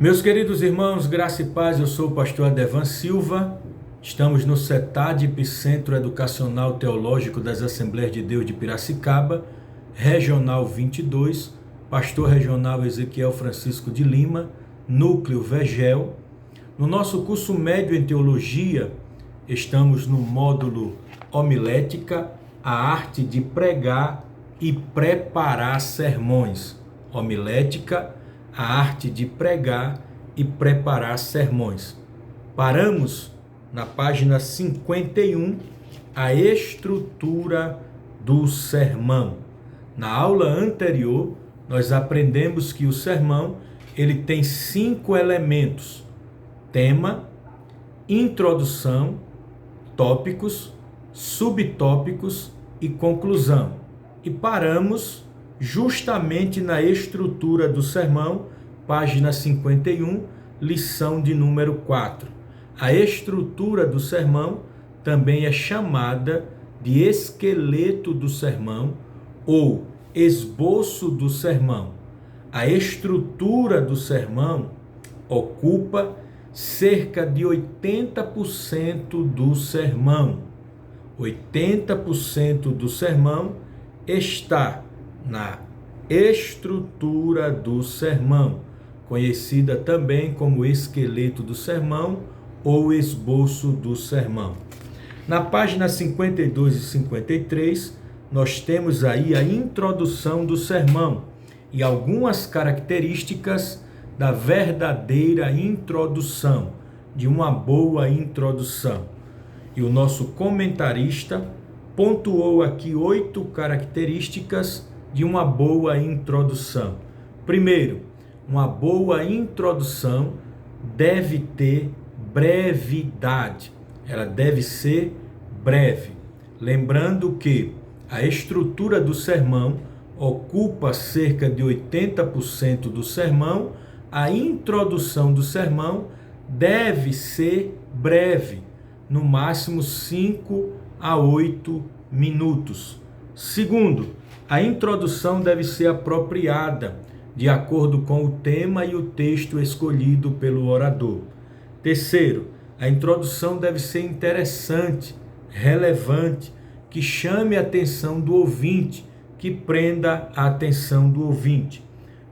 Meus queridos irmãos, graça e paz, eu sou o pastor Adevan Silva, estamos no CETADP, Centro Educacional Teológico das Assembleias de Deus de Piracicaba, Regional 22, pastor regional Ezequiel Francisco de Lima, Núcleo Vegel. No nosso curso médio em Teologia, estamos no módulo Homilética, a arte de pregar e preparar sermões. Homilética, a arte de pregar e preparar sermões. Paramos na página 51, a estrutura do sermão. Na aula anterior, nós aprendemos que o sermão ele tem 5 elementos: tema, introdução, tópicos, subtópicos e conclusão. E paramos justamente na estrutura do sermão, página 51, lição de número 4. A estrutura do sermão também é chamada de esqueleto do sermão ou esboço do sermão. A estrutura do sermão ocupa cerca de 80% do sermão. 80% do sermão está na estrutura do sermão, conhecida também como esqueleto do sermão ou esboço do sermão. Na página 52 e 53, nós temos aí a introdução do sermão e algumas características da verdadeira introdução, de uma boa introdução. E o nosso comentarista pontuou aqui 8 características de uma boa introdução. Primeiro, uma boa introdução deve ter brevidade. Ela deve ser breve. Lembrando que a estrutura do sermão ocupa cerca de 80% do sermão, a introdução do sermão deve ser breve, no máximo 5 a 8 minutos. Segundo, a introdução deve ser apropriada, de acordo com o tema e o texto escolhido pelo orador. Terceiro, a introdução deve ser interessante, relevante, que chame a atenção do ouvinte, que prenda a atenção do ouvinte.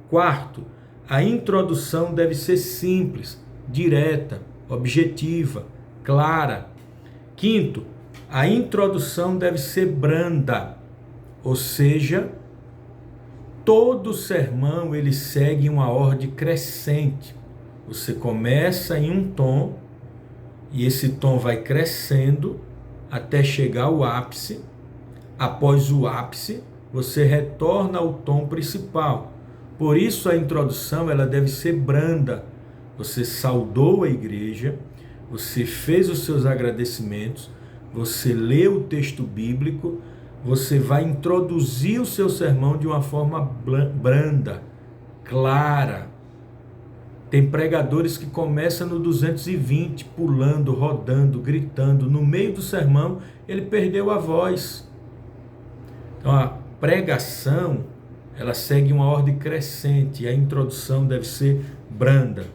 Quarto, a introdução deve ser simples, direta, objetiva, clara. Quinto, a introdução deve ser branda, ou seja, todo sermão ele segue uma ordem crescente. Você começa em um tom e esse tom vai crescendo até chegar ao ápice. Após o ápice, você retorna ao tom principal. Por isso a introdução ela deve ser branda. Você saudou a igreja, você fez os seus agradecimentos, você leu o texto bíblico, você vai introduzir o seu sermão de uma forma branda, clara. Tem pregadores que começam no 220, pulando, rodando, gritando. No meio do sermão, ele perdeu a voz. Então, a pregação, ela segue uma ordem crescente. A introdução deve ser branda.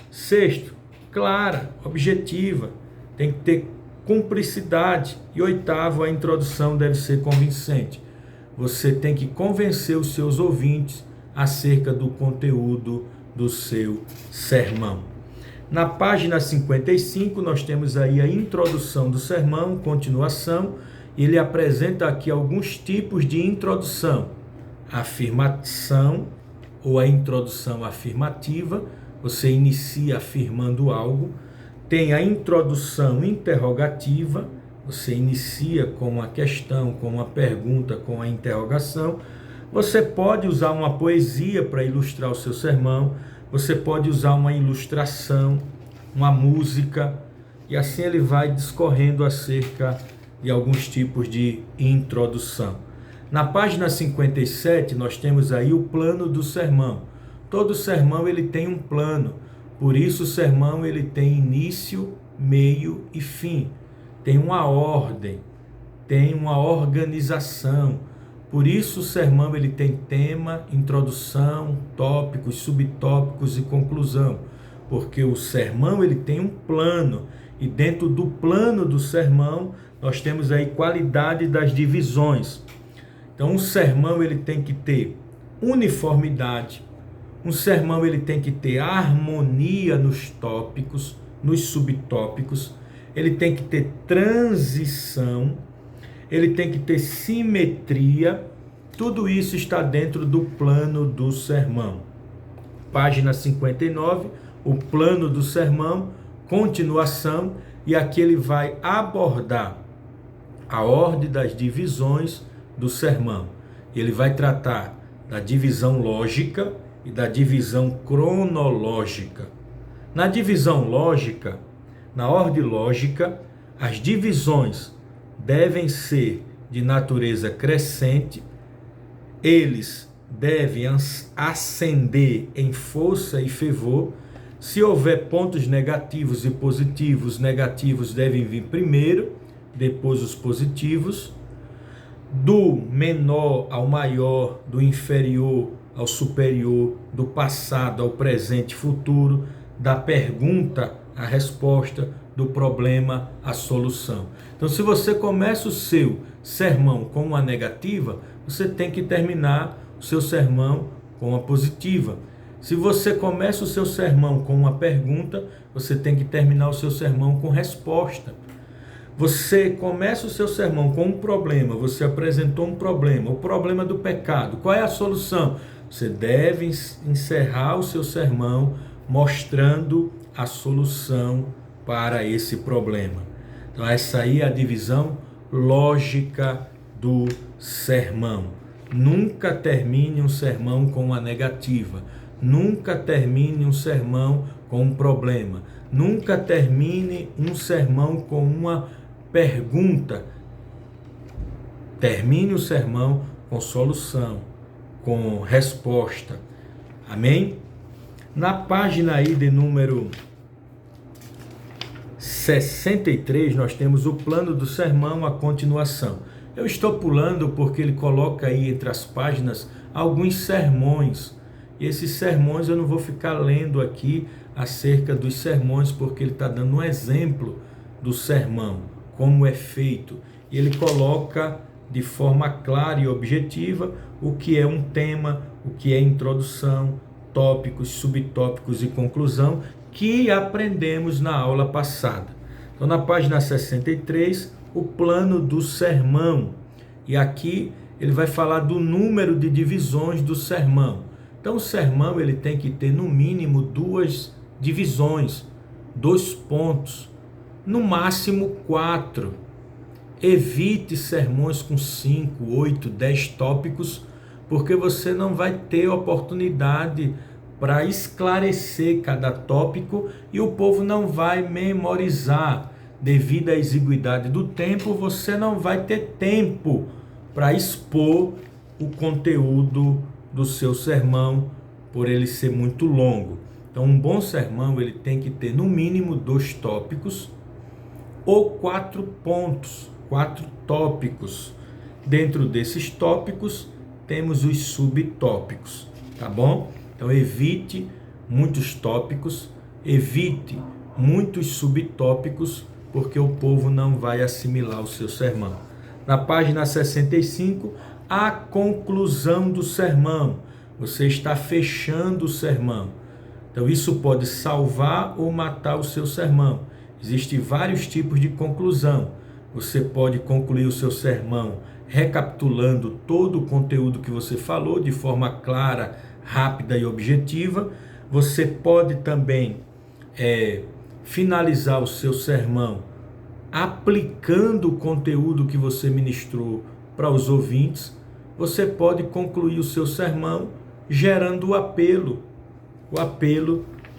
Sexto, clara, objetiva. Tem que ter cumplicidade. E oitavo, a introdução deve ser convincente. Você tem que convencer os seus ouvintes acerca do conteúdo do seu sermão. Na página 55, nós temos aí a introdução do sermão, continuação. Ele apresenta aqui alguns tipos de introdução. A afirmação ou a introdução afirmativa, você inicia afirmando algo. Tem a introdução interrogativa, você inicia com uma questão, com uma pergunta, com a interrogação. Você pode usar uma poesia para ilustrar o seu sermão, você pode usar uma ilustração, uma música, e assim ele vai discorrendo acerca de alguns tipos de introdução. Na página 57, nós temos aí o plano do sermão. Todo sermão ele tem um plano. Por isso o sermão ele tem início, meio e fim. Tem uma ordem, tem uma organização. Por isso o sermão ele tem tema, introdução, tópicos, subtópicos e conclusão. porque o sermão ele tem um plano, e dentro do plano do sermão nós temos aí qualidade das divisões. Então um sermão ele tem que ter uniformidade, um sermão ele tem que ter harmonia nos tópicos, nos subtópicos, ele tem que ter transição, ele tem que ter simetria. Tudo isso está dentro do plano do sermão. Página 59, o plano do sermão, continuação, e aqui ele vai abordar a ordem das divisões do sermão. Ele vai tratar da divisão lógica e da divisão cronológica. Na divisão lógica, na ordem lógica, as divisões devem ser de natureza crescente, eles devem ascender em força e fervor. Se houver pontos negativos e positivos, negativos devem vir primeiro, depois os positivos. Do menor ao maior, do inferior ao superior, do passado ao presente e futuro, da pergunta à resposta, do problema à solução. Então, se você começa o seu sermão com uma negativa, você tem que terminar o seu sermão com uma positiva. Se você começa o seu sermão com uma pergunta, você tem que terminar o seu sermão com resposta. Você começa o seu sermão com um problema, você apresentou um problema, o problema do pecado. Qual é a solução? Você deve encerrar o seu sermão mostrando a solução para esse problema. Então essa aí é a divisão lógica do sermão. Nunca termine um sermão com uma negativa. Nunca termine um sermão com um problema. Nunca termine um sermão com uma pergunta. Termine o sermão com solução, com resposta. Amém? Na página aí de número 63, nós temos o plano do sermão, a continuação. Eu estou pulando porque ele coloca aí entre as páginas alguns sermões. E esses sermões eu não vou ficar lendo aqui acerca dos sermões, porque ele está dando um exemplo do sermão, como é feito. E ele coloca de forma clara e objetiva o que é um tema, o que é introdução, tópicos, subtópicos e conclusão, que aprendemos na aula passada. Então, na página 63, o plano do sermão. E aqui ele vai falar do número de divisões do sermão. Então, o sermão ele tem que ter no mínimo 2 divisões, 2 pontos, no máximo 4. Evite sermões com 5, 8, 10 tópicos, porque você não vai ter oportunidade para esclarecer cada tópico e o povo não vai memorizar. Devido à exiguidade do tempo, você não vai ter tempo para expor o conteúdo do seu sermão, por ele ser muito longo. Então, um bom sermão ele tem que ter no mínimo 2 tópicos ou 4 pontos, 4 tópicos. Dentro desses tópicos, temos os subtópicos, tá bom? Então, evite muitos tópicos, evite muitos subtópicos, porque o povo não vai assimilar o seu sermão. Na página 65, a conclusão do sermão. Você está fechando o sermão. Então, isso pode salvar ou matar o seu sermão. Existem vários tipos de conclusão. Você pode concluir o seu sermão recapitulando todo o conteúdo que você falou de forma clara, rápida e objetiva. Você pode também finalizar o seu sermão aplicando o conteúdo que você ministrou para os ouvintes. Você pode concluir o seu sermão gerando o apelo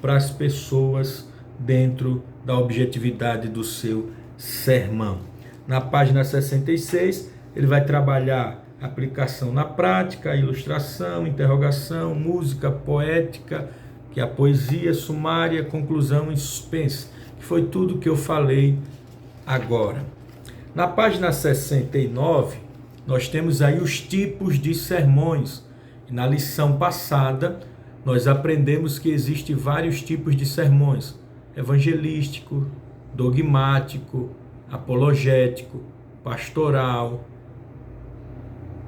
para as pessoas dentro da objetividade do seu sermão. Na página 66, ele vai trabalhar aplicação na prática, ilustração, interrogação, música poética, que é a poesia sumária, conclusão e suspense, que foi tudo que eu falei agora. Na página 69, nós temos aí os tipos de sermões. Na lição passada, nós aprendemos que existem vários tipos de sermões: evangelístico, dogmático, apologético, pastoral,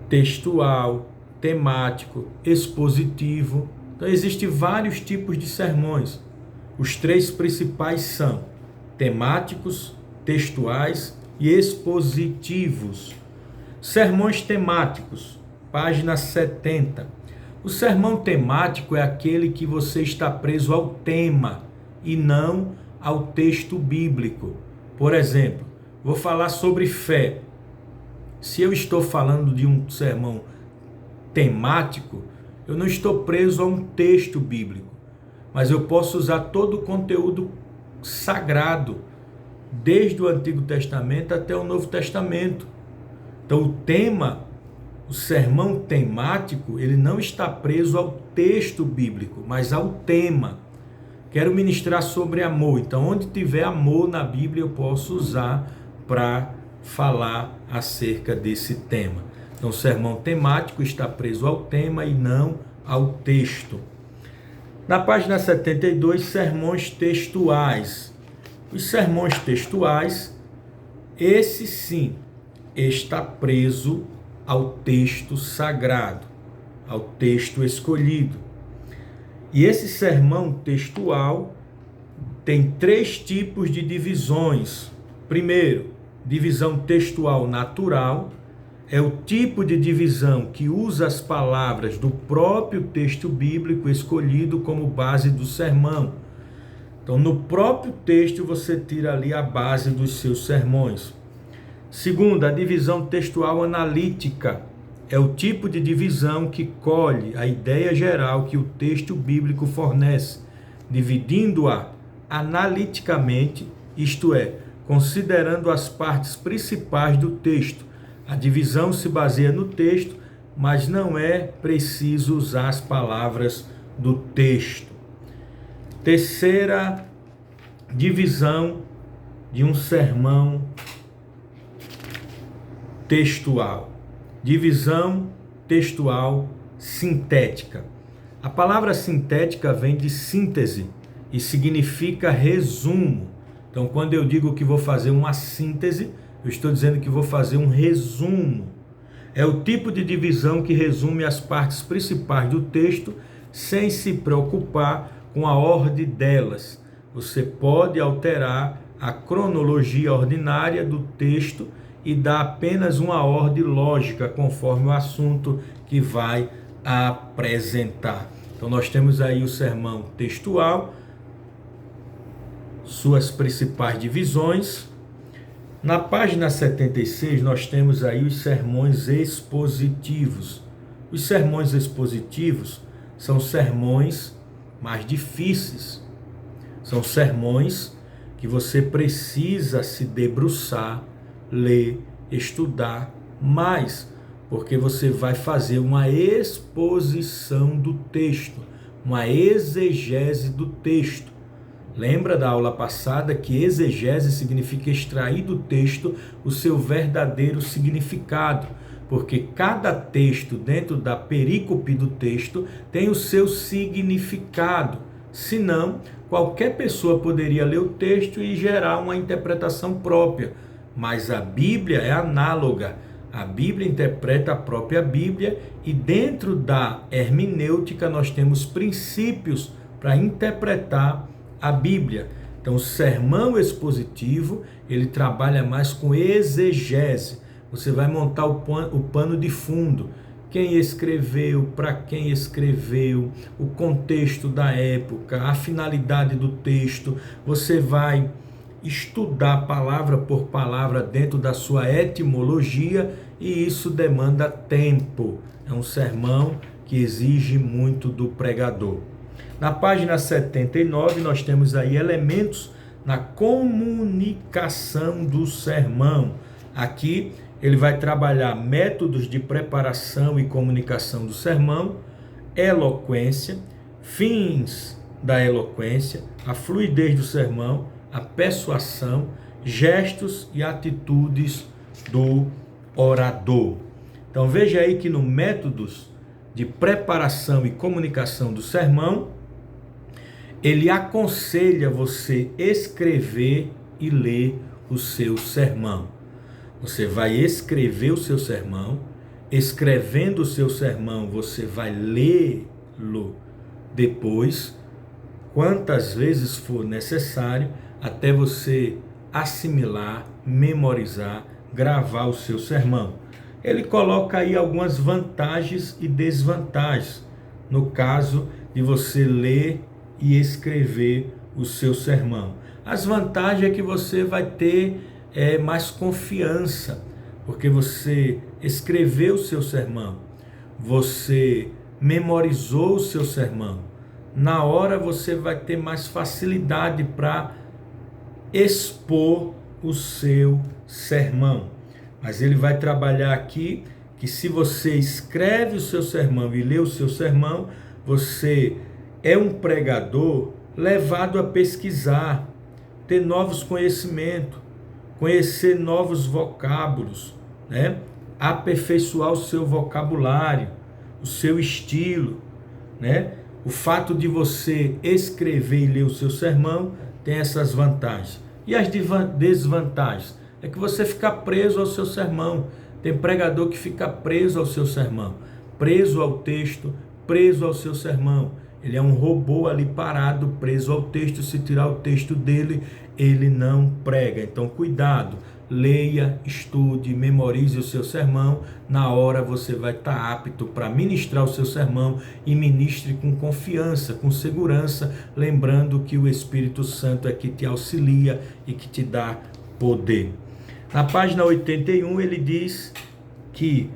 textual, temático, expositivo. Então existem vários tipos de sermões. Os três principais são temáticos, textuais e expositivos. Sermões temáticos, página 70. O sermão temático é aquele que você está preso ao tema e não ao texto bíblico. Por exemplo, vou falar sobre fé. Se eu estou falando de um sermão temático, eu não estou preso a um texto bíblico, mas eu posso usar todo o conteúdo sagrado, desde o Antigo Testamento até o Novo Testamento. Então o tema, o sermão temático, ele não está preso ao texto bíblico, mas ao tema. Quero ministrar sobre amor, então onde tiver amor na Bíblia eu posso usar para falar acerca desse tema. Então o sermão temático está preso ao tema e não ao texto. Na página 72, sermões textuais. Os sermões textuais, esse sim, está preso ao texto sagrado, ao texto escolhido. E esse sermão textual tem três tipos de divisões. Primeiro, divisão textual natural, é o tipo de divisão que usa as palavras do próprio texto bíblico escolhido como base do sermão. Então, no próprio texto você tira ali a base dos seus sermões. Segunda, a divisão textual analítica. É o tipo de divisão que colhe a ideia geral que o texto bíblico fornece, dividindo-a analiticamente, isto é, considerando as partes principais do texto. A divisão se baseia no texto, mas não é preciso usar as palavras do texto. Terceira divisão de um sermão textual. Divisão textual sintética. A palavra sintética vem de síntese e significa resumo. Então, quando eu digo que vou fazer uma síntese, eu estou dizendo que vou fazer um resumo. É o tipo de divisão que resume as partes principais do texto sem se preocupar com a ordem delas. Você pode alterar a cronologia ordinária do texto e dar apenas uma ordem lógica conforme o assunto que vai apresentar. Então nós temos aí o sermão textual, suas principais divisões. Na página 76 nós temos aí os sermões expositivos. Os sermões expositivos são sermões mais difíceis. São sermões que você precisa se debruçar, ler, estudar mais, porque você vai fazer uma exposição do texto, uma exegese do texto. Lembra da aula passada que exegese significa extrair do texto o seu verdadeiro significado, porque cada texto dentro da perícope do texto tem o seu significado. Senão, qualquer pessoa poderia ler o texto e gerar uma interpretação própria. Mas a Bíblia é análoga. A Bíblia interpreta a própria Bíblia e dentro da hermenêutica nós temos princípios para interpretar a Bíblia. Então o sermão expositivo, ele trabalha mais com exegese. Você vai montar o pano de fundo. Quem escreveu, para quem escreveu, o contexto da época, a finalidade do texto. Você vai estudar palavra por palavra dentro da sua etimologia e isso demanda tempo. É um sermão que exige muito do pregador. Na página 79 nós temos aí elementos na comunicação do sermão. Aqui ele vai trabalhar métodos de preparação e comunicação do sermão, eloquência, fins da eloquência, a fluidez do sermão, a persuasão, gestos e atitudes do orador. Então veja aí que no métodos de preparação e comunicação do sermão, ele aconselha você escrever e ler o seu sermão. Você vai escrever o seu sermão, escrevendo o seu sermão, você vai lê-lo depois, quantas vezes for necessário, até você assimilar, memorizar, gravar o seu sermão. Ele coloca aí algumas vantagens e desvantagens no caso de você ler e escrever o seu sermão. As vantagens é que você vai ter mais confiança, porque você escreveu o seu sermão, você memorizou o seu sermão. Na hora você vai ter mais facilidade para expor o seu sermão. Mas ele vai trabalhar aqui que se você escreve o seu sermão e lê o seu sermão, você é um pregador levado a pesquisar, ter novos conhecimentos, conhecer novos vocábulos, né? Aperfeiçoar o seu vocabulário, o seu estilo, né? O fato de você escrever e ler o seu sermão tem essas vantagens. E as desvantagens? É que você fica preso ao seu sermão. Tem pregador que fica preso ao seu sermão, preso ao texto, preso ao seu sermão. Ele é um robô ali parado, preso ao texto. Se tirar o texto dele, ele não prega. Então, cuidado. Leia, estude, memorize o seu sermão. Na hora você vai estar apto para ministrar o seu sermão e ministre com confiança, com segurança, lembrando que o Espírito Santo é que te auxilia e que te dá poder. Na página 81 ele diz que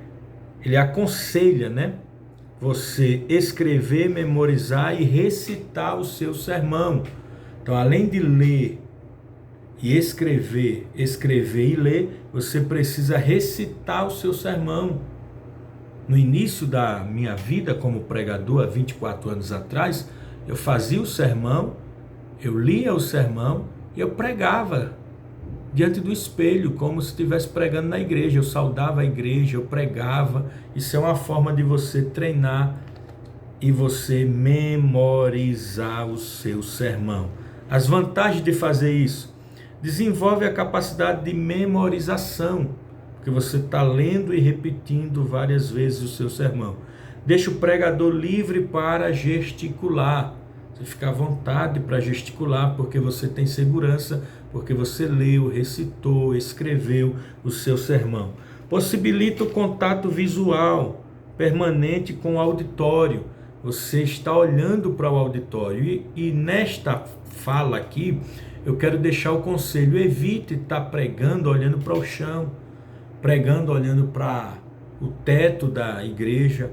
ele aconselha, né, você escrever, memorizar e recitar o seu sermão. Então, além de ler e escrever e ler, você precisa recitar o seu sermão. No início da minha vida como pregador, há 24 anos atrás, eu fazia o sermão, eu lia o sermão e eu pregava diante do espelho, como se estivesse pregando na igreja. Eu saudava a igreja, eu pregava. Isso é uma forma de você treinar e você memorizar o seu sermão. As vantagens de fazer isso: desenvolve a capacidade de memorização, porque você está lendo e repetindo várias vezes o seu sermão. Deixa o pregador livre para gesticular. Você fica à vontade para gesticular, porque você tem segurança, porque você leu, recitou, escreveu o seu sermão. Possibilita o contato visual permanente com o auditório. Você está olhando para o auditório. E nesta fala aqui, eu quero deixar o conselho: evite estar pregando olhando para o chão, pregando olhando para o teto da igreja,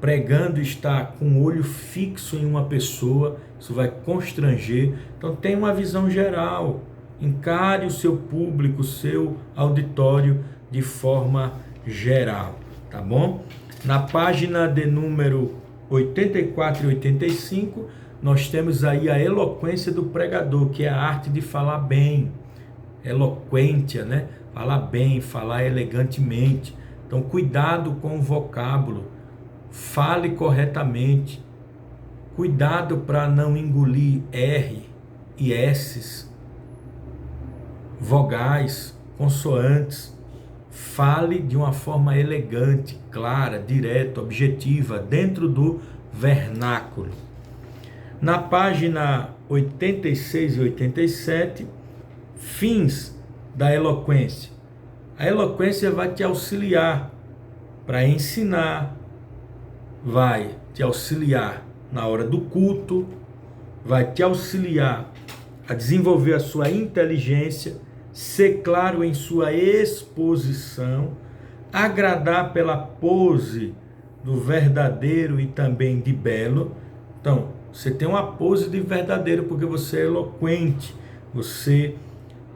pregando estar com o olho fixo em uma pessoa. Isso vai constranger. Então tenha uma visão geral, encare o seu público, o seu auditório de forma geral, tá bom? Na página de número 84 e 85, nós temos aí a eloquência do pregador, que é a arte de falar bem, eloquência, né? Falar bem, falar elegantemente. Então, cuidado com o vocábulo, fale corretamente, cuidado para não engolir R e S's, vogais, consoantes. Fale de uma forma elegante, clara, direta, objetiva, dentro do vernáculo. Na página 86 e 87, fins da eloquência. A eloquência vai te auxiliar para ensinar, vai te auxiliar na hora do culto, vai te auxiliar a desenvolver a sua inteligência, ser claro em sua exposição, agradar pela pose do verdadeiro e também de belo. Então, você tem uma pose de verdadeiro porque você é eloquente, você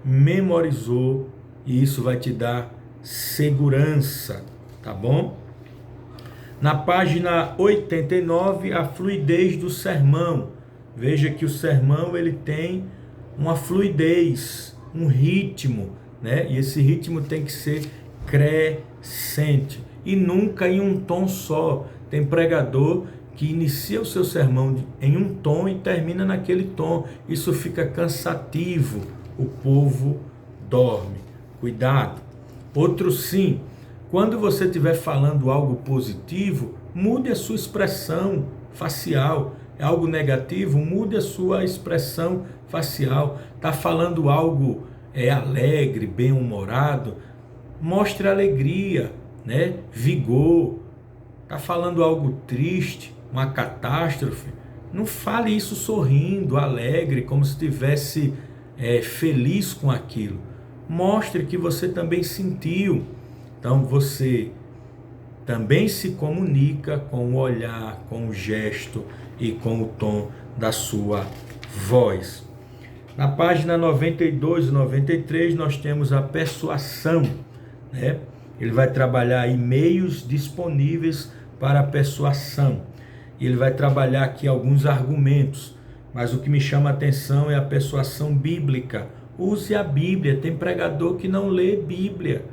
memorizou, e isso vai te dar segurança, tá bom? Na página 89, a fluidez do sermão. Veja que o sermão ele tem uma fluidez, um ritmo, né? E esse ritmo tem que ser crescente e nunca em um tom só. Tem pregador que inicia o seu sermão em um tom e termina naquele tom. Isso fica cansativo, o povo dorme. Cuidado. Outro sim, quando você estiver falando algo positivo, mude a sua expressão facial. É algo negativo, mude a sua expressão facial. Está falando algo alegre, bem-humorado, mostre alegria, né? Vigor. Está falando algo triste, uma catástrofe, não fale isso sorrindo, alegre, como se estivesse feliz com aquilo. Mostre que você também sentiu. Então você também se comunica com o olhar, com o gesto e com o tom da sua voz. Na página 92 e 93 nós temos a persuasão, né? Ele vai trabalhar aí meios disponíveis para a persuasão. Ele vai trabalhar aqui alguns argumentos, mas o que me chama a atenção é a persuasão bíblica. Use a Bíblia. Tem pregador que não lê Bíblia,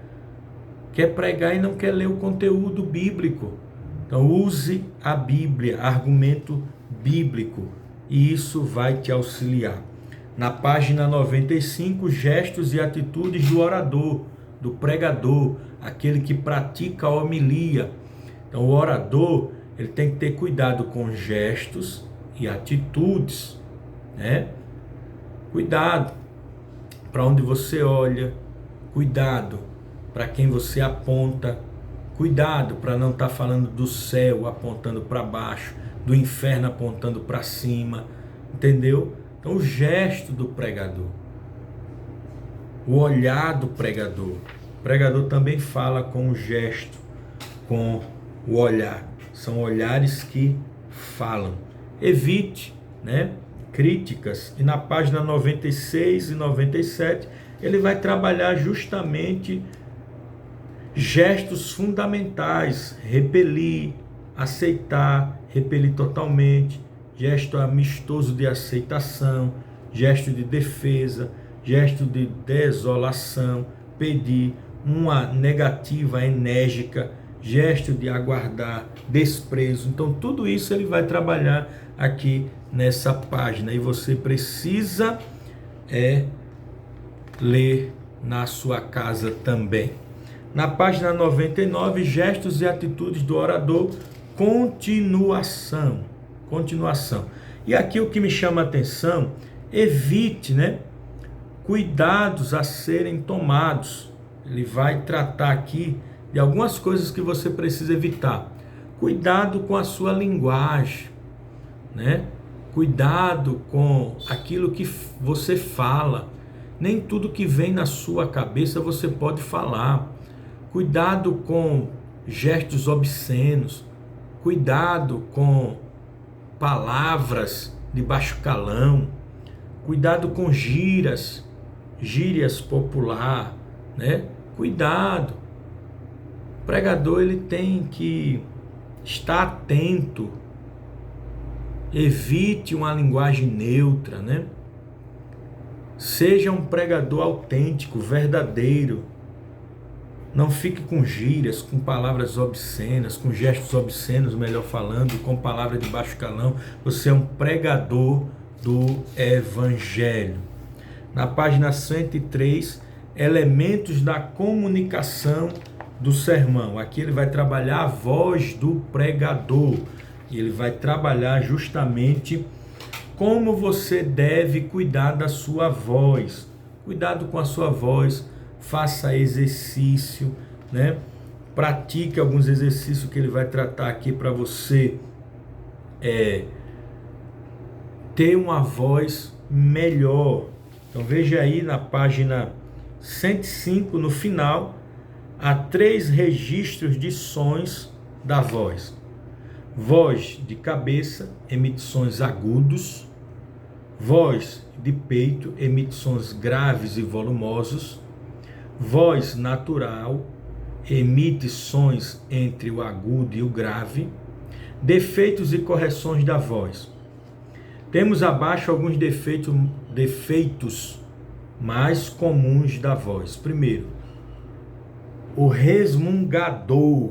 quer pregar e não quer ler o conteúdo bíblico. Então use a Bíblia, argumento bíblico, e isso vai te auxiliar. Na página 95, gestos e atitudes do orador, do pregador, aquele que pratica a homilia. Então o orador, ele tem que ter cuidado com gestos e atitudes, né? Cuidado para onde você olha, cuidado para quem você aponta, cuidado para não estar falando do céu apontando para baixo, do inferno apontando para cima, entendeu? Então o gesto do pregador, o olhar do pregador. O pregador também fala com o gesto, com o olhar. São olhares que falam. Evite, né, críticas. E na página 96 e 97, ele vai trabalhar justamente gestos fundamentais: repelir, aceitar, repelir totalmente, gesto amistoso de aceitação, gesto de defesa, gesto de desolação, pedir, uma negativa enérgica, gesto de aguardar, desprezo. Então tudo isso ele vai trabalhar aqui nessa página, e você precisa ler na sua casa também. Na página 99, gestos e atitudes do orador, continuação. E aqui o que me chama a atenção, evite, né, cuidados a serem tomados. Ele vai tratar aqui de algumas coisas que você precisa evitar. Cuidado com a sua linguagem, né? Cuidado com aquilo que você fala. Nem tudo que vem na sua cabeça você pode falar. Cuidado com gestos obscenos. Cuidado com palavras de baixo calão. Cuidado com gírias popular, né? Cuidado. O pregador, ele tem que estar atento. Evite uma linguagem neutra, né? Seja um pregador autêntico, verdadeiro. Não fique com gírias, com palavras obscenas, com gestos obscenos, melhor falando, com palavras de baixo calão. Você é um pregador do Evangelho. Na página 103, elementos da comunicação do sermão. Aqui ele vai trabalhar a voz do pregador. Ele vai trabalhar justamente como você deve cuidar da sua voz. Cuidado com a sua voz, faça exercício, né? Pratique alguns exercícios que ele vai tratar aqui para você ter uma voz melhor. Então veja aí na página 105, no final, há 3 registros de sons da voz. Voz de cabeça, emite sons agudos. Voz de peito, emite sons graves e volumosos. Voz natural, emite sons entre o agudo e o grave. Defeitos e correções da voz. Temos abaixo alguns defeitos mais comuns da voz. Primeiro, o resmungador.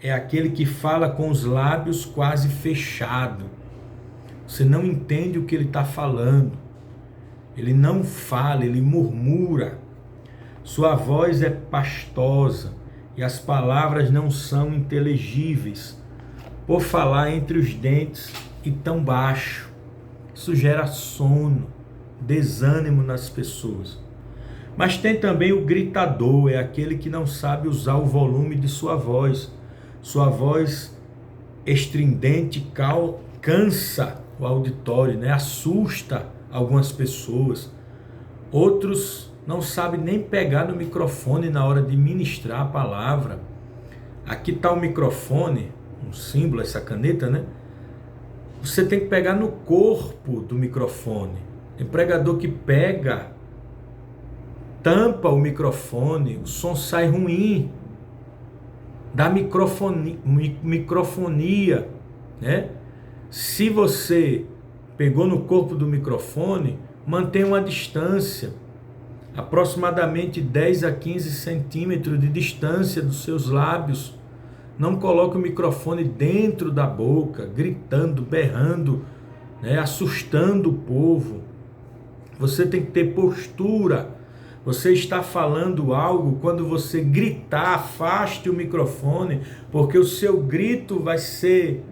é aquele que fala com os lábios quase fechados. Você não entende o que ele está falando. Ele não fala, ele murmura. Sua voz é pastosa e as palavras não são inteligíveis, por falar entre os dentes e tão baixo. Isso gera sono, desânimo nas pessoas. Mas tem também o gritador, é aquele que não sabe usar o volume de sua voz. Sua voz estridente cansa o auditório, né? Assusta algumas pessoas. Outros não sabem nem pegar no microfone na hora de ministrar a palavra. Aqui está o microfone, um símbolo, essa caneta, né? Você tem que pegar no corpo do microfone. Tem pregador que pega, tampa o microfone, o som sai ruim, dá microfonia, né? Se você pegou no corpo do microfone, mantenha uma distância, aproximadamente 10 a 15 centímetros de distância dos seus lábios. Não coloque o microfone dentro da boca, gritando, berrando, né, assustando o povo. Você tem que ter postura. Você está falando algo, quando você gritar, afaste o microfone, porque o seu grito vai ser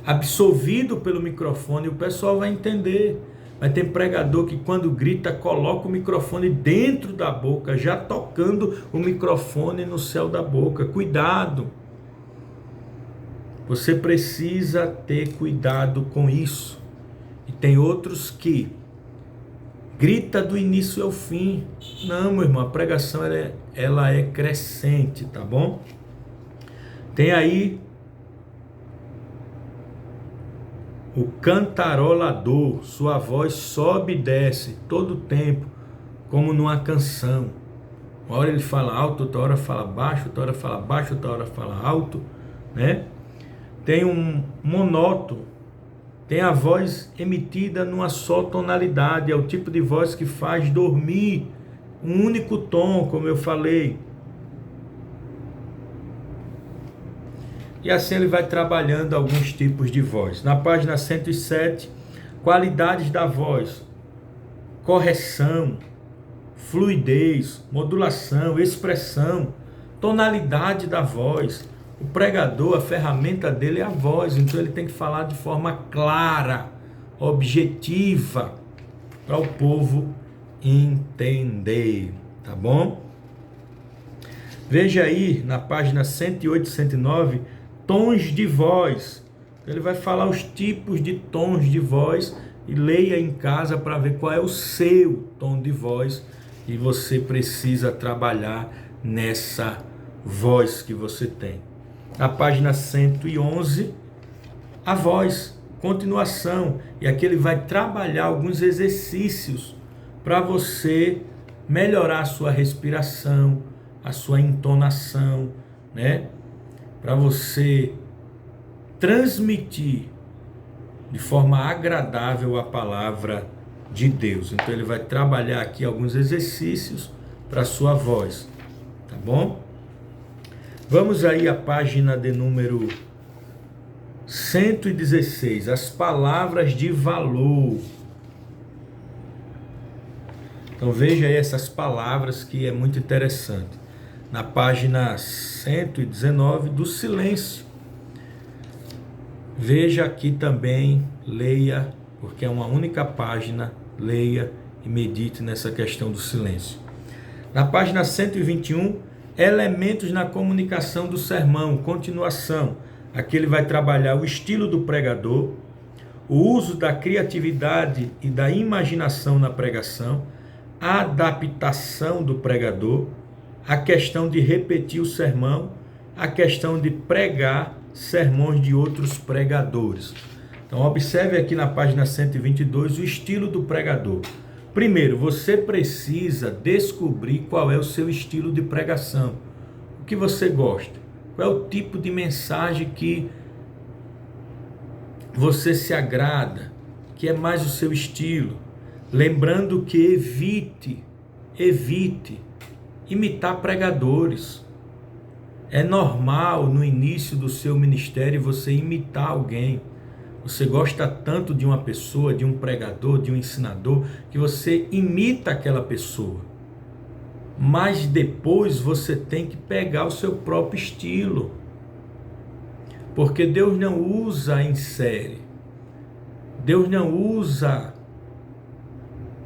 absorvido pelo microfone e o pessoal vai entender. Mas tem pregador que quando grita, coloca o microfone dentro da boca, já tocando o microfone no céu da boca. Cuidado! Você precisa ter cuidado com isso. E tem outros que grita do início ao fim. Não, meu irmão, a pregação ela é crescente, tá bom? Tem aí o cantarolador, sua voz sobe e desce todo o tempo, como numa canção. Uma hora ele fala alto, outra hora fala baixo, outra hora fala baixo, outra hora fala alto, né? Tem um monótono, tem a voz emitida numa só tonalidade, é o tipo de voz que faz dormir, um único tom, como eu falei. E assim ele vai trabalhando alguns tipos de voz. Na página 107, qualidades da voz: correção, fluidez, modulação, expressão, tonalidade da voz. O pregador, a ferramenta dele é a voz, então ele tem que falar de forma clara, objetiva, para o povo entender, tá bom? Veja aí na página 108 e 109, tons de voz. Ele vai falar os tipos de tons de voz e leia em casa para ver qual é o seu tom de voz e você precisa trabalhar nessa voz que você tem. Na página 111, a voz, continuação, e aqui ele vai trabalhar alguns exercícios para você melhorar a sua respiração, a sua entonação, né? Para você transmitir de forma agradável a palavra de Deus. Então ele vai trabalhar aqui alguns exercícios para a sua voz, tá bom? Vamos aí à página de número 116, as palavras de valor. Então veja aí essas palavras que é muito interessante. Na página 119 do silêncio. Veja aqui também, leia, porque é uma única página, leia e medite nessa questão do silêncio. Na página 121, elementos na comunicação do sermão, continuação. Aqui ele vai trabalhar o estilo do pregador, o uso da criatividade e da imaginação na pregação, a adaptação do pregador, a questão de repetir o sermão, a questão de pregar sermões de outros pregadores. Então observe aqui na página 122 o estilo do pregador. Primeiro, você precisa descobrir qual é o seu estilo de pregação. O que você gosta? Qual é o tipo de mensagem que você se agrada, que é mais o seu estilo? Lembrando que evite imitar pregadores. É normal no início do seu ministério você imitar alguém. Você gosta tanto de uma pessoa, de um pregador, de um ensinador, que você imita aquela pessoa. Mas depois você tem que pegar o seu próprio estilo. Porque Deus não usa em série. Deus não usa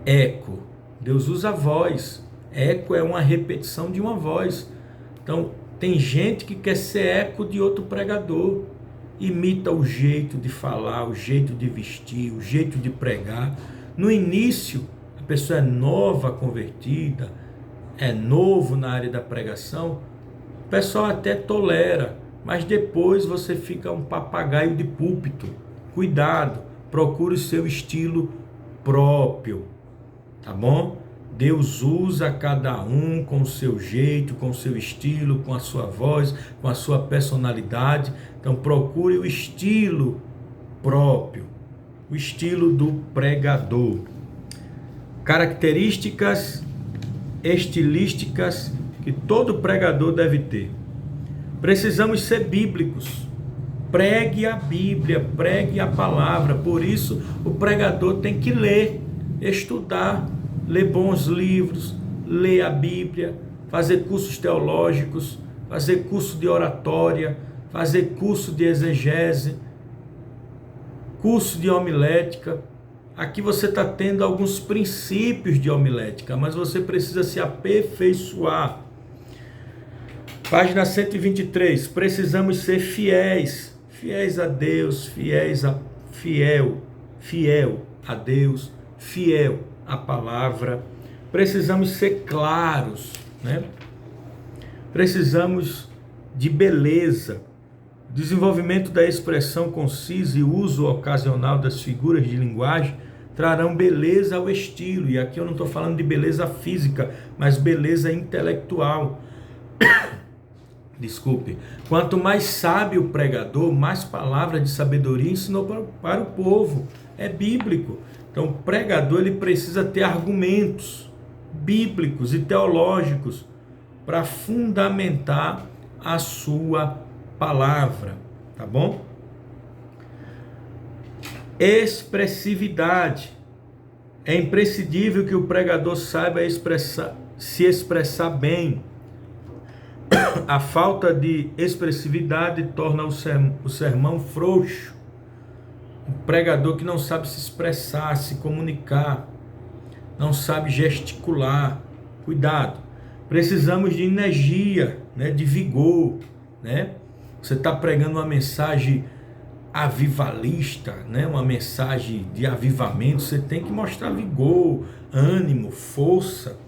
eco. Deus usa voz. Eco é uma repetição de uma voz. Então, tem gente que quer ser eco de outro pregador. Imita o jeito de falar, o jeito de vestir, o jeito de pregar. No início, a pessoa é nova, convertida, é novo na área da pregação, o pessoal até tolera, mas depois você fica um papagaio de púlpito. Cuidado, procure o seu estilo próprio, tá bom? Deus usa cada um com o seu jeito, com o seu estilo, com a sua voz, com a sua personalidade. Então procure o estilo próprio, o estilo do pregador. Características estilísticas que todo pregador deve ter. Precisamos ser bíblicos. Pregue a Bíblia, pregue a palavra. Por isso o pregador tem que ler, estudar, ler bons livros, ler a Bíblia, fazer cursos teológicos, fazer curso de oratória, fazer curso de exegese, curso de homilética. Aqui você está tendo alguns princípios de homilética, mas você precisa se aperfeiçoar. Página 123, precisamos ser fiéis, fiéis a Deus, fiel a Deus, fiel à palavra. Precisamos ser claros, né? Precisamos de beleza, desenvolvimento da expressão concisa e uso ocasional das figuras de linguagem trarão beleza ao estilo. E aqui eu não estou falando de beleza física, mas beleza intelectual. Desculpe. Quanto mais sábio o pregador, mais palavras de sabedoria ensinou para o povo. É bíblico. Então o pregador ele precisa ter argumentos bíblicos e teológicos para fundamentar a sua palavra, tá bom? Expressividade. É imprescindível que o pregador saiba se expressar bem. A falta de expressividade torna o sermão frouxo. Um pregador que não sabe se expressar, se comunicar, não sabe gesticular. Cuidado. Precisamos de energia, né, de vigor, né? Você está pregando uma mensagem avivalista, né? Uma mensagem de avivamento, você tem que mostrar vigor, ânimo, força.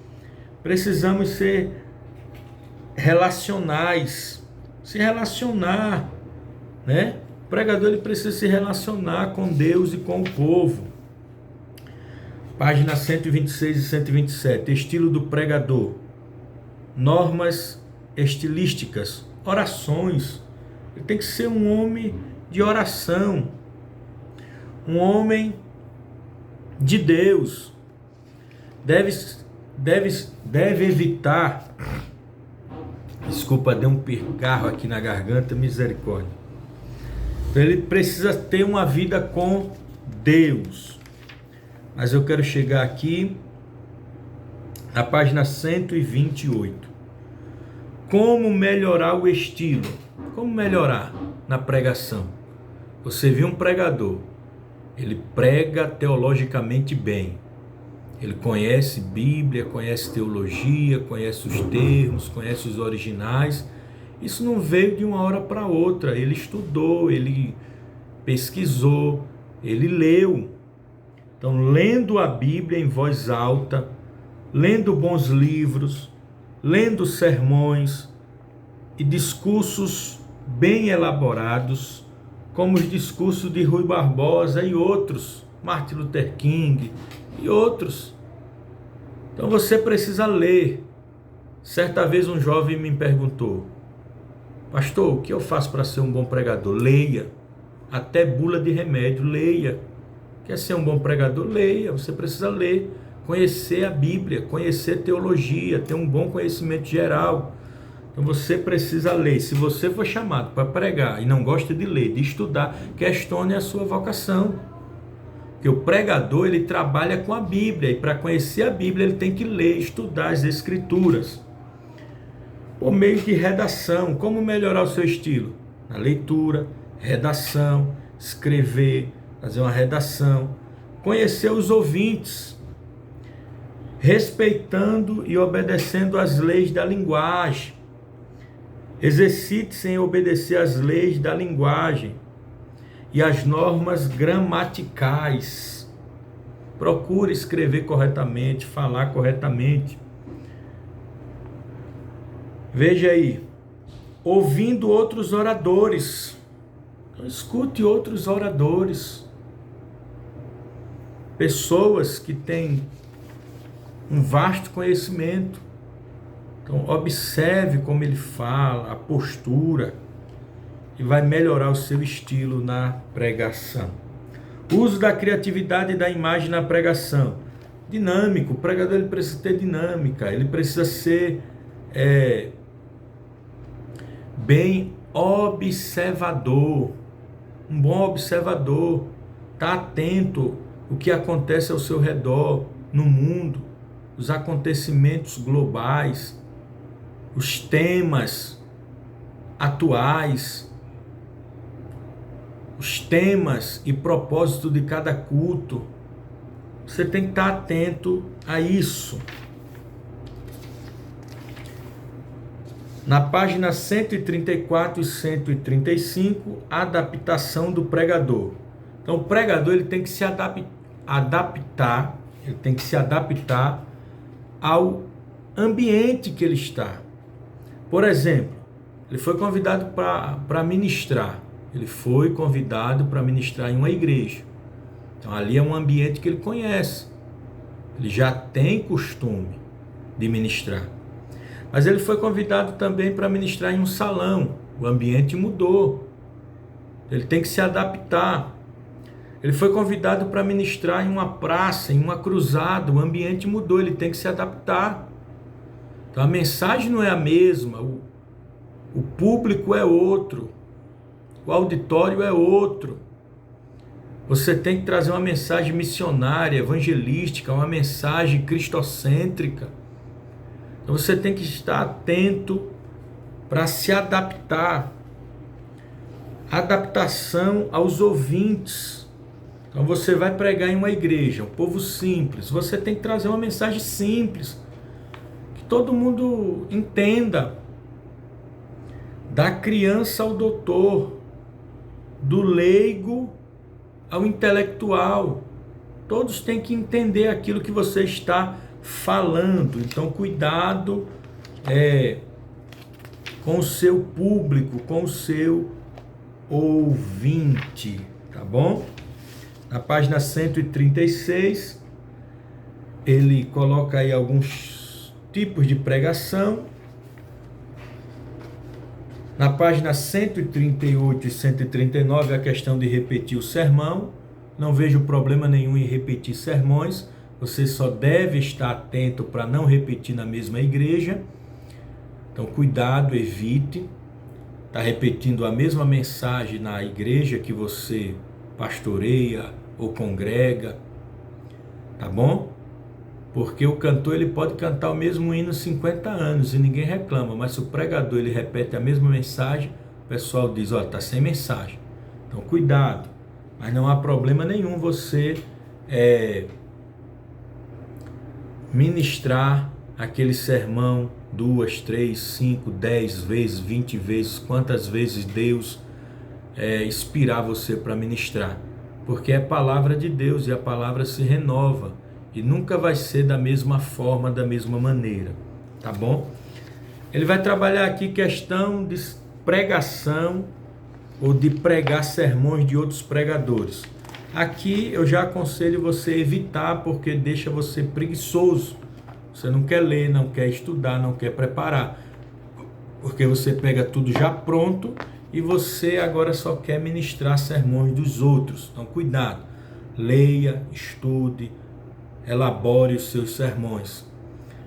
Precisamos ser relacionais, se relacionar, né? O pregador ele precisa se relacionar com Deus e com o povo. Página 126 e 127, estilo do pregador, normas estilísticas, orações. Ele tem que ser um homem de oração, um homem de Deus. Deve evitar. Desculpa, deu um pigarro aqui na garganta, misericórdia. Então ele precisa ter uma vida com Deus. Mas eu quero chegar aqui na página 128. Como melhorar o estilo? Como melhorar na pregação? Você viu um pregador, ele prega teologicamente bem. Ele conhece Bíblia, conhece teologia, conhece os termos, conhece os originais. Isso não veio de uma hora para outra. Ele estudou, ele pesquisou, ele leu. Então, lendo a Bíblia em voz alta, lendo bons livros, lendo sermões e discursos bem elaborados, como os discursos de Rui Barbosa e outros, Martin Luther King e outros. Então você precisa ler. Certa vez um jovem me perguntou: pastor, o que eu faço para ser um bom pregador? Leia. Até bula de remédio, leia. Quer ser um bom pregador? Leia. Você precisa ler, conhecer a Bíblia, conhecer teologia, ter um bom conhecimento geral. Então você precisa ler. Se você for chamado para pregar e não gosta de ler, de estudar, questione a sua vocação. Porque o pregador, ele trabalha com a Bíblia, e para conhecer a Bíblia ele tem que ler, estudar as Escrituras. Por meio de redação, como melhorar o seu estilo? Na leitura, redação, escrever, fazer uma redação, conhecer os ouvintes, respeitando e obedecendo às leis da linguagem. Exercite-se em obedecer às leis da linguagem e as normas gramaticais. Procure escrever corretamente, falar corretamente. Veja aí, ouvindo outros oradores. Então, escute outros oradores. Pessoas que têm um vasto conhecimento. Então, observe como ele fala, a postura, e vai melhorar o seu estilo na pregação. Uso da criatividade e da imagem na pregação. Dinâmico, o pregador ele precisa ter dinâmica, ele precisa ser bem observador, um bom observador, está atento ao que acontece ao seu redor, no mundo, os acontecimentos globais, os temas atuais, os temas e propósito de cada culto. Você tem que estar atento a isso. Na página 134 e 135, adaptação do pregador. Então, o pregador ele tem que se adaptar, ele tem que se adaptar ao ambiente que ele está. Por exemplo, ele foi convidado para ministrar. Ele foi convidado para ministrar em uma igreja. Então, ali é um ambiente que ele conhece. Ele já tem costume de ministrar. Mas ele foi convidado também para ministrar em um salão. O ambiente mudou. Ele tem que se adaptar. Ele foi convidado para ministrar em uma praça, em uma cruzada. O ambiente mudou, ele tem que se adaptar. Então a mensagem não é a mesma. O público é outro. O auditório é outro. Você tem que trazer uma mensagem missionária, evangelística, uma mensagem cristocêntrica. Então você tem que estar atento para se adaptar. Adaptação aos ouvintes. Então você vai pregar em uma igreja, um povo simples. Você tem que trazer uma mensagem simples, que todo mundo entenda. Da criança ao doutor, do leigo ao intelectual. Todos têm que entender aquilo que você está falando. Então cuidado com o seu público, com o seu ouvinte, tá bom? Na página 136, ele coloca aí alguns tipos de pregação. Na página 138 e 139, a questão de repetir o sermão. Não vejo problema nenhum em repetir sermões. Você só deve estar atento para não repetir na mesma igreja. Então, cuidado, evite. Está repetindo a mesma mensagem na igreja que você pastoreia ou congrega, tá bom? Porque o cantor ele pode cantar o mesmo hino 50 anos e ninguém reclama, mas se o pregador ele repete a mesma mensagem, o pessoal diz, ó, tá sem mensagem. Então cuidado, mas não há problema nenhum você ministrar aquele sermão 2, 3, 5, 10 vezes, 20 vezes, quantas vezes Deus inspirar você para ministrar, porque é palavra de Deus e a palavra se renova e nunca vai ser da mesma forma, da mesma maneira, tá bom? Ele vai trabalhar aqui questão de pregação ou de pregar sermões de outros pregadores. Aqui eu já aconselho você evitar, porque deixa você preguiçoso. Você não quer ler, não quer estudar, não quer preparar, porque você pega tudo já pronto e você agora só quer ministrar sermões dos outros. Então cuidado, leia, estude, elabore os seus sermões.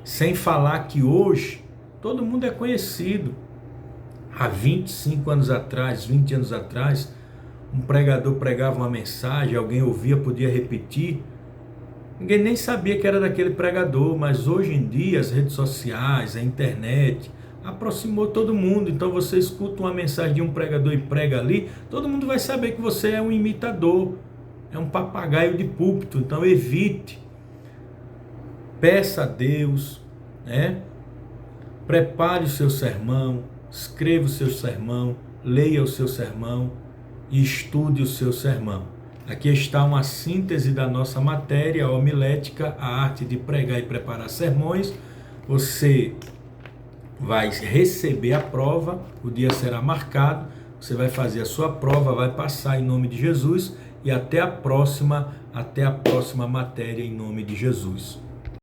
Sem falar que hoje Todo mundo é conhecido. Há 25 anos atrás, 20 anos atrás, um pregador pregava uma mensagem, alguém ouvia, podia repetir. Ninguém nem sabia que era daquele pregador, mas hoje em dia as redes sociais, a internet, aproximou todo mundo. Então você escuta uma mensagem de um pregador e prega ali, todo mundo vai saber que você é um imitador, é um papagaio de púlpito. Então evite, peça a Deus, né? Prepare o seu sermão, escreva o seu sermão, leia o seu sermão e estude o seu sermão. Aqui está uma síntese da nossa matéria homilética, a arte de pregar e preparar sermões. Você vai receber a prova, o dia será marcado, você vai fazer a sua prova, vai passar em nome de Jesus e até a próxima matéria em nome de Jesus.